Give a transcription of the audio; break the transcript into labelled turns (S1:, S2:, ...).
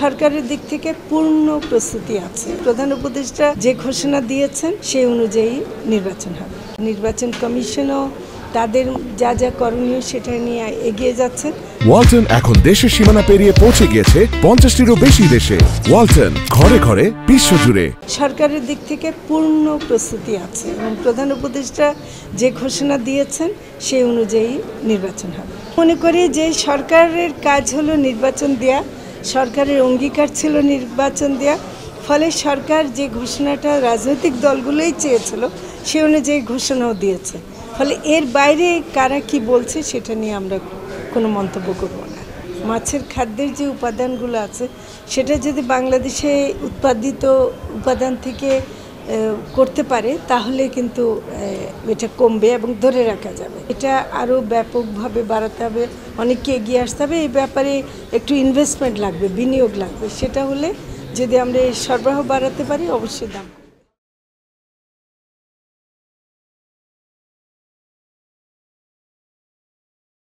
S1: সরকারের দিক থেকে পূর্ণ প্রস্তুতি আছে। প্রধান উপদেষ্টা যে ঘোষণা দিয়েছেন সেই অনুযায়ী নির্বাচন হবে। নির্বাচন কমিশনও তাদের যা যা করণীয় সেটা নিয়ে এগিয়ে যাচ্ছে।
S2: ওয়ালটন এখন দেশের সীমানা পেরিয়ে পৌঁছে গিয়েছে 50টিরও বেশি দেশে। ওয়ালটন, ঘরে ঘরে বিশ্বজুড়ে।
S1: সরকারের দিক থেকে পূর্ণ প্রস্তুতি আছে এবং প্রধান উপদেষ্টা যে ঘোষণা দিয়েছেন সেই অনুযায়ী নির্বাচন হবে। মনে করি যে সরকারের কাজ হলো নির্বাচন দেয়া, সরকারের অঙ্গীকার ছিল নির্বাচন দেয়া, ফলে সরকার যে ঘোষণাটা রাজনৈতিক দলগুলোই চেয়েছিল সে অনুযায়ী ঘোষণাও দিয়েছে। ফলে এর বাইরে কারা কি বলছে সেটা নিয়ে আমরা কোনো মন্তব্য করব না। মাছের খাদ্যের যে উপাদানগুলো আছে সেটা যদি বাংলাদেশে উৎপাদিত উপাদান থেকে করতে পারে তাহলে কিন্তু এটা কমবে এবং ধরে রাখা যাবে। এটা আরও ব্যাপকভাবে বাড়াতে হবে, অনেককে এগিয়ে আসতে হবে। এই ব্যাপারে একটু ইনভেস্টমেন্ট লাগবে, বিনিয়োগ লাগবে। সেটা হলে যদি আমরা এই সরবরাহ বাড়াতে পারি অবশ্যই দাম